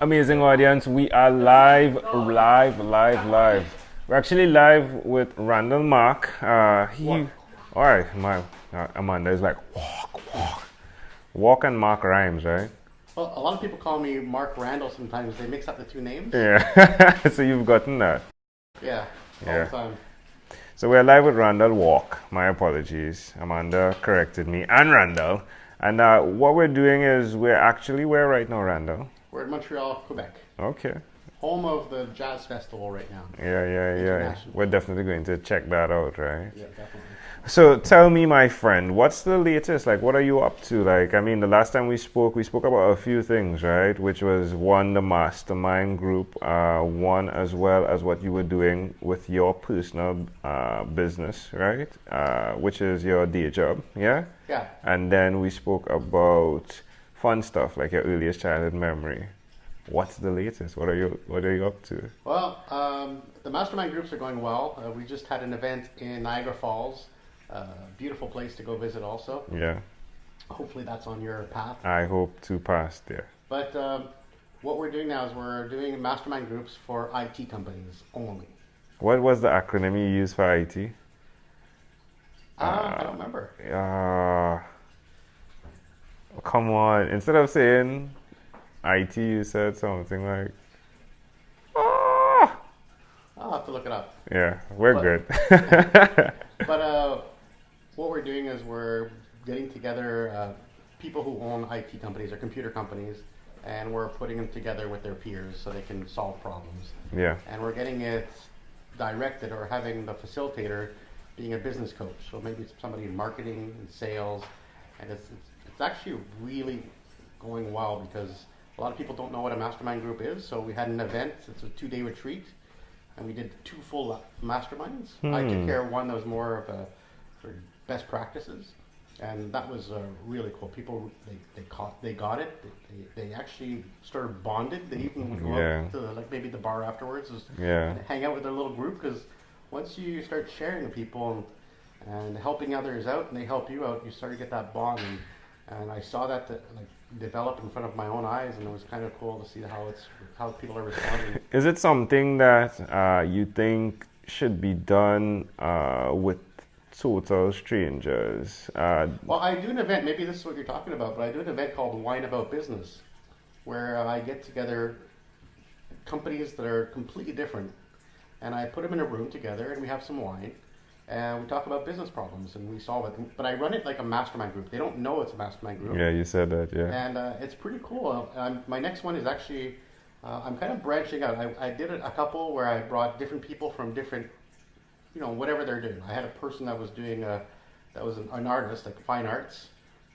Amazing audience, we are live. We're actually live with Randal Mark. All right, my Amanda is like walk and Mark rhymes, right? Well, a lot of people call me Mark Randall sometimes. They mix up the two names. Yeah, so you've gotten that. Yeah, all Yeah. the time. So we're live with Randal Wark. My apologies. Amanda corrected me and Randall. And what we're doing is where right now, Randall? We're in Montreal, Quebec, Okay. home of the jazz festival right now. Yeah. International. We're definitely going to check that out, right? Yeah, definitely. So tell me, my friend, what's the latest? Like, what are you up to? Like, I mean, the last time we spoke about a few things, right? Which was one, the mastermind group, one as well as what you were doing with your personal business, right? Which is your day job, yeah? Yeah. And then we spoke about fun stuff like your earliest childhood memory. What's the latest? What are you up to? Well, the mastermind groups are going well. We just had an event in Niagara Falls. Beautiful place to go visit also. Yeah, Hopefully that's on your path. I hope to pass there. But what we're doing now is we're doing mastermind groups for IT companies only. What was the acronym you used for IT? I don't remember. Come on. Instead of saying IT, you said something like, ah. I'll have to look it up. Yeah, we're But- good. But what we're doing is we're getting together people who own IT companies or computer companies, and we're putting them together with their peers so they can solve problems. Yeah, And we're getting it directed or having the facilitator being a business coach. So maybe it's somebody in marketing and sales, and it's actually really going well because a lot of people don't know what a mastermind group is. So we had an event. It's a 2-day retreat, and we did 2 full masterminds. I took care of one that was more of a sort of best practices, and that was really cool. People they got it. They actually started bonded. They even would go Yeah. out to like maybe the bar afterwards, yeah. and hang out with their little group. Because once you start sharing with people and helping others out, and they help you out, you start to get that bond. And I saw that like develop in front of my own eyes, and it was kind of cool to see how people are responding. Is it something that you think should be done with total strangers? Well, I do an event, maybe this is what you're talking about, but I do an event called Wine About Business, where I get together companies that are completely different, and I put them in a room together, and we have some wine, and we talk about business problems, and we solve it. But I run it like a mastermind group. They don't know it's a mastermind group. Yeah, you said that, yeah. And it's pretty cool. My next one is actually, I'm kind of branching out. I did a couple where I brought different people from different, whatever they're doing. I had a person that was doing, that was an artist, like fine arts,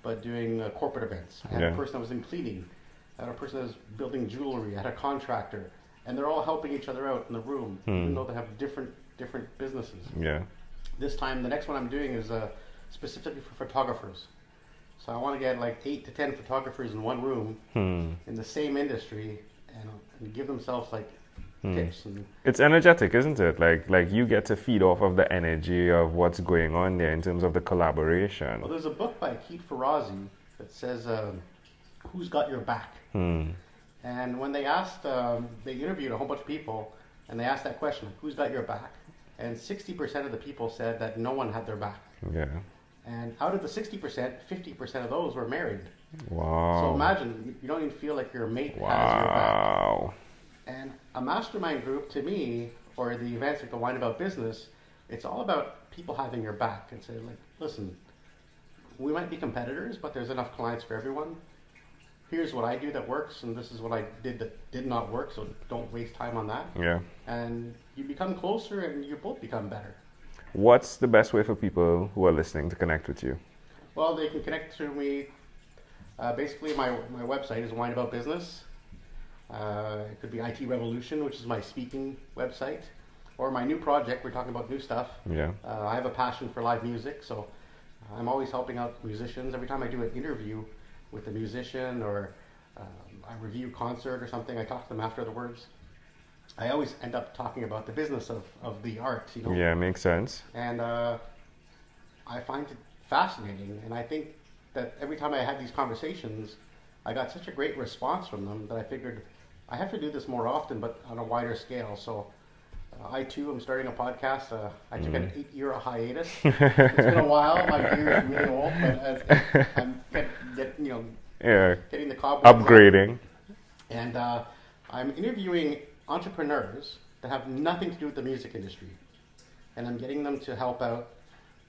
but doing corporate events. I had Yeah. a person that was in cleaning. I had a person that was building jewelry. I had a contractor. And they're all helping each other out in the room, even though they have different businesses. Yeah. This time, the next one I'm doing is specifically for photographers. So I want to get like 8 to 10 photographers in one room in the same industry and give themselves like tips. And It's energetic, isn't it? Like you get to feed off of the energy of what's going on there in terms of the collaboration. well, there's a book by Keith Ferrazzi that says, "Who's Got Your Back?" And when they asked, they interviewed a whole bunch of people, and they asked that question, "Who's got your back?" And 60% of the people said that no one had their back. Yeah. And out of the 60%, 50% of those were married. Wow. So imagine, you don't even feel like your mate has your back. Wow. And a mastermind group, to me, or the events like the Wine About Business, it's all about people having your back and say, like, listen, we might be competitors, but there's enough clients for everyone. Here's what I do that works, and this is what I did that did not work, so don't waste time on that. Yeah. And you become closer, and you both become better. What's the best way for people who are listening to connect with you? Well, they can connect to me. Basically, my website is Wine About Business. It could be IT Revolution, which is my speaking website, or my new project. We're talking about new stuff. Yeah. I have a passion for live music, so I'm always helping out musicians. Every time I do an interview with a musician or I review a concert or something, I talk to them afterwards. I always end up talking about the business of the art, Yeah, makes sense. And I find it fascinating, and I think that every time I had these conversations, I got such a great response from them that I figured I have to do this more often, but on a wider scale. So I too am starting a podcast. I took an 8-year hiatus. It's been a while. My ear is really old, but I'm getting the cobwebs upgrading. out. And I'm interviewing entrepreneurs that have nothing to do with the music industry, and I'm getting them to help out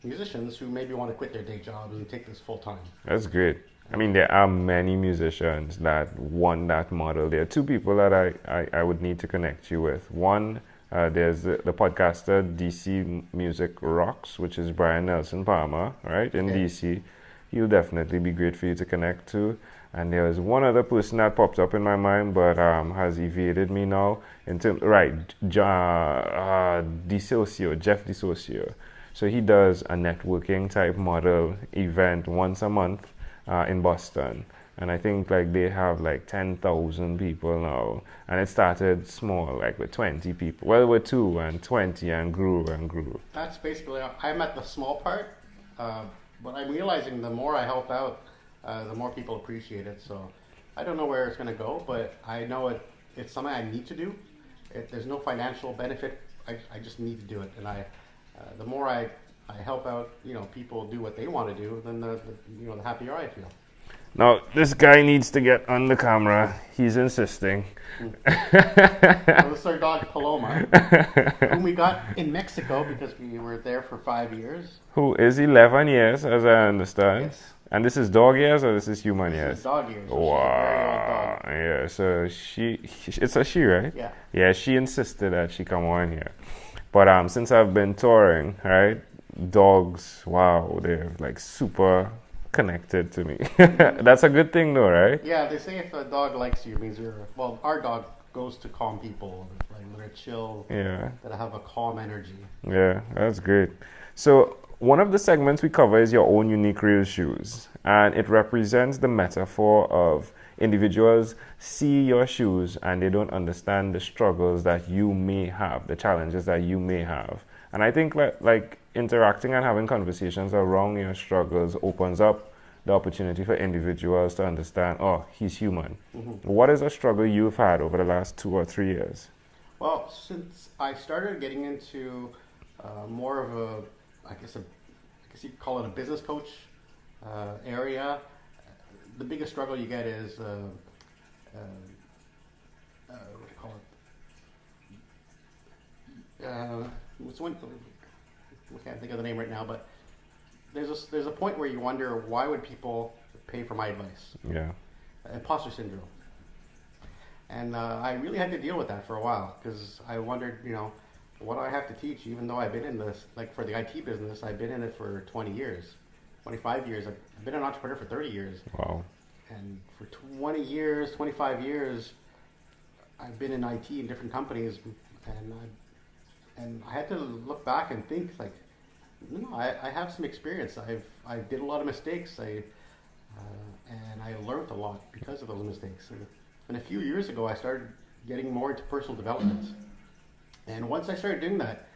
musicians who maybe want to quit their day jobs and take this full time. That's great. I mean, there are many musicians that want that model. There are two people that I would need to connect you with. One, there's the podcaster DC Music Rocks, which is Brian Nelson Palmer, right, in DC. He'll definitely be great for you to connect to. And there's one other person that popped up in my mind, but has evaded me now. Jeff DeSocio. So he does a networking type model event once a month in Boston. And I think like they have like 10,000 people now. And it started small, like with 20 people. Well, with 2 and 20 and grew and grew. That's basically, I'm at the small part. But I'm realizing the more I help out, the more people appreciate it. So I don't know where it's going to go, but I know it's something I need to do. There's no financial benefit. I just need to do it. And the more I help out, people do what they want to do, then the happier I feel. Now, this guy needs to get on the camera. He's insisting. This is our dog, Paloma, whom we got in Mexico because we were there for 5 years. Who is 11 years, as I understand. Yes. And this is dog years or this is human years? This is dog years. So wow. She's a very old dog. Yeah, so it's a she, right? Yeah. Yeah, she insisted that she come on here. But since I've been touring, right, dogs, wow, they're like super connected to me. That's a good thing though, right? Yeah, they say if a dog likes you, it means our dog goes to calm people, like they're chill, that have a calm energy. Yeah, that's great. So one of the segments we cover is your own unique real shoes, and it represents the metaphor of individuals see your shoes and they don't understand the struggles that you may have, the challenges that you may have. And I think like interacting and having conversations around your struggles opens up the opportunity for individuals to understand, oh, he's human. Mm-hmm. What is a struggle you've had over the last 2 or 3 years? Well, since I started getting into more of I guess you'd call it a business coach area, the biggest struggle you get is what do you call it? What's one? I can't think of the name right now, but there's a point where you wonder, why would people pay for my advice? Yeah. Imposter syndrome. And I really had to deal with that for a while because I wondered, what do I have to teach? Even though I've been in this, like for the IT business, I've been in it for 20 years, 25 years. I've been an entrepreneur for 30 years. Wow. And for 20 years, 25 years, I've been in IT in different companies, and I had to look back and think like, I have some experience. I did a lot of mistakes. And I learned a lot because of those mistakes. And a few years ago, I started getting more into personal development. And once I started doing that,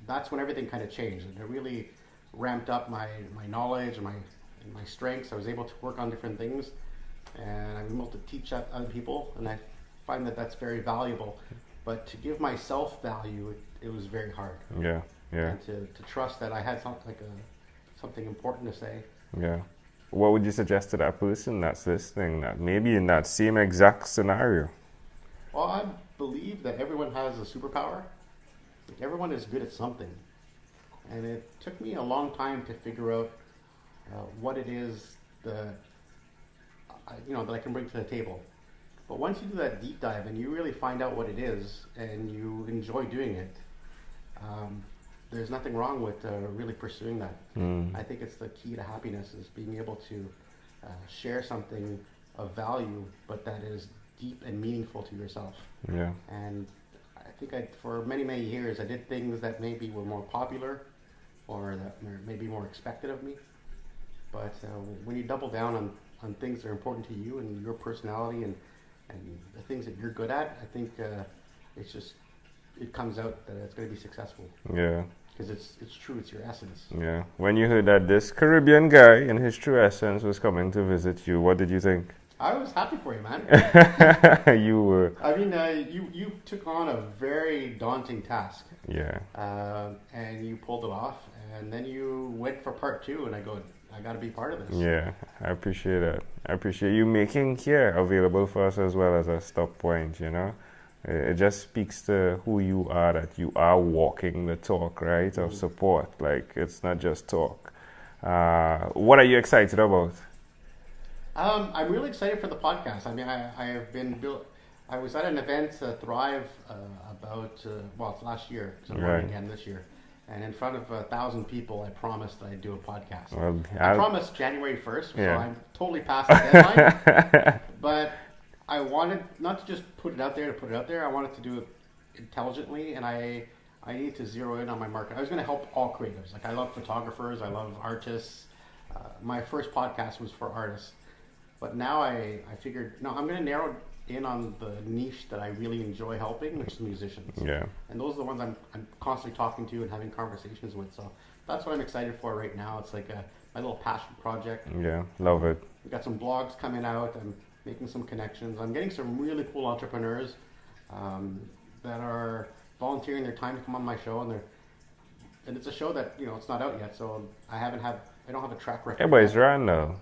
that's when everything kind of changed. And it really ramped up my knowledge and my strengths. I was able to work on different things, and I'm able to teach other people. And I find that that's very valuable. But to give myself value, it was very hard. Yeah, yeah. And to trust that I had something important to say. Yeah. What would you suggest to that person that's listening, that maybe in that same exact scenario? Well, I believe that everyone has a superpower. Everyone is good at something. And it took me a long time to figure out what it is that I can bring to the table. But once you do that deep dive and you really find out what it is and you enjoy doing it, there's nothing wrong with really pursuing that. I think it's the key to happiness, is being able to share something of value, but that is deep and meaningful to yourself. Yeah. And I think for many, many years, I did things that maybe were more popular or that were maybe more expected of me. But when you double down on things that are important to you and your personality and the things that you're good at, I think it comes out that it's going to be successful. Yeah. Because it's true, it's your essence. Yeah. When you heard that this Caribbean guy in his true essence was coming to visit you, what did you think? I was happy for you, man. You were. I mean, you took on a very daunting task. Yeah. And you pulled it off, and then you went for part two, and I got to be part of this. Yeah, I appreciate that. I appreciate you making here available for us as well as a stop point, you know. It just speaks to who you are, that you are walking the talk, right, of support. Like, it's not just talk. What are you excited about? I'm really excited for the podcast. I mean, I have been built. I was at an event, Thrive, it's last year, because I'm running again this year. And in front of 1,000 people, I promised I'd do a podcast. Well, I promised January 1st, so I'm totally past the deadline. But I wanted not to just put it out there to put it out there. I wanted to do it intelligently, and I need to zero in on my market. I was going to help all creatives. Like, I love photographers. I love artists. My first podcast was for artists. But now I figured, no, I'm going to narrow in on the niche that I really enjoy helping, which is musicians. Yeah. And those are the ones I'm constantly talking to and having conversations with. So that's what I'm excited for right now. It's like my little passion project. Yeah, love it. We've got some blogs coming out. I'm making some connections. I'm getting some really cool entrepreneurs that are volunteering their time to come on my show, and it's a show that, it's not out yet, so I don't have a track record. Yeah, but it's Randal.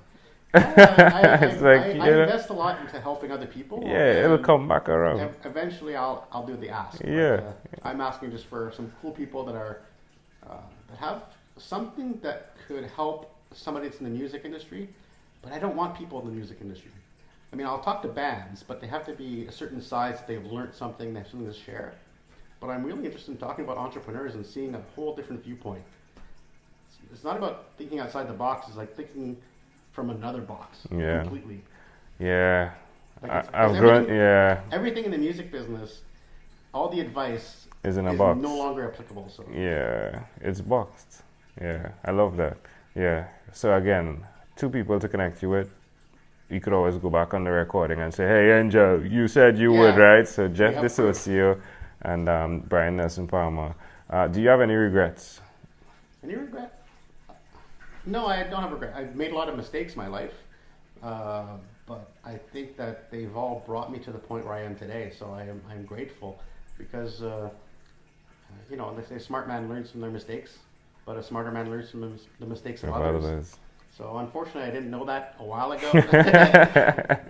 I invest a lot into helping other people. Yeah, it'll come back around. Eventually, I'll do the ask. Yeah. But, I'm asking just for some cool people that are that have something that could help somebody that's in the music industry, but I don't want people in the music industry. I mean, I'll talk to bands, but they have to be a certain size. They've learned something. They have something to share. But I'm really interested in talking about entrepreneurs and seeing a whole different viewpoint. It's not about thinking outside the box. It's like thinking from another box. Yeah. Completely. Yeah. Like I've grown. Yeah. Everything in the music business, all the advice is in a box. No longer applicable. So. Yeah, it's boxed. Yeah, I love that. Yeah. So again, two people to connect you with. You could always go back on the recording and say, "Hey, Angel, you said you would, right?" So Jeff DeSocio and Brian Nelson Palmer. Do you have any regrets? Any regret? No, I don't have regret. I've made a lot of mistakes in my life, but I think that they've all brought me to the point where I am today. So I'm grateful because they say a smart man learns from their mistakes, but a smarter man learns from the mistakes of others. So unfortunately, I didn't know that a while ago,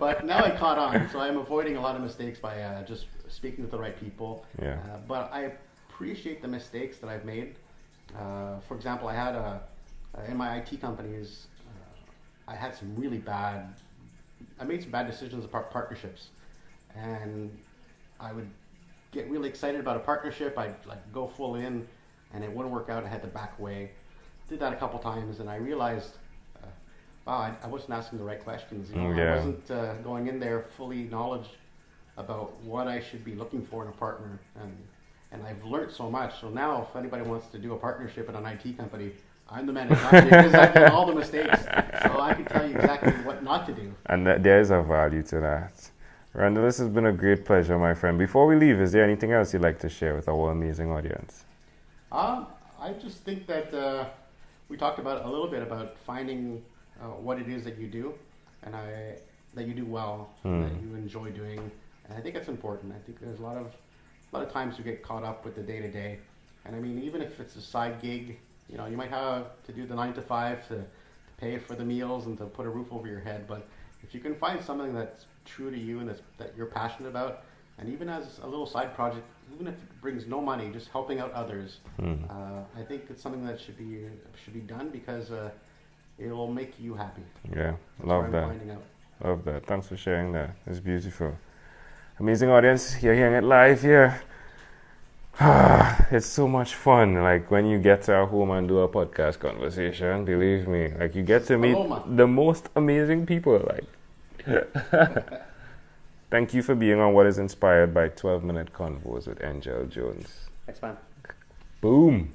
but now I caught on. So I'm avoiding a lot of mistakes by just speaking with the right people. Yeah. But I appreciate the mistakes that I've made. For example, I had in my IT companies, I made some bad decisions about partnerships, and I would get really excited about a partnership. I'd go full in, and it wouldn't work out. I had to back away. Did that a couple times, and I realized, wow, I wasn't asking the right questions. I wasn't going in there fully knowledge about what I should be looking for in a partner, and I've learned so much. So now, if anybody wants to do a partnership at an IT company, I'm the man to talk to because I've done all the mistakes, so I can tell you exactly what not to do. And there's a value to that. Randal, this has been a great pleasure, my friend. Before we leave, is there anything else you'd like to share with our amazing audience? I just think that we talked about a little bit about finding what it is that you do, and that you do well, that you enjoy doing, and I think that's important. I think there's a lot of times we get caught up with the day-to-day, and I mean, even if it's a side gig, you might have to do the 9 to 5 to pay for the meals and to put a roof over your head. But if you can find something that's true to you and that you're passionate about, and even as a little side project, even if it brings no money, just helping out others, I think it's something that should be done because it will make you happy. Yeah, that's love that. Finding out. Love that. Thanks for sharing that. It's beautiful. Amazing audience. You're hearing it live here. It's so much fun. Like when you get to our home and do a podcast conversation, believe me, like you get to meet the most amazing people. Like, thank you for being on what is inspired by 12-minute convos with Angel Jones. Thanks, man. Boom.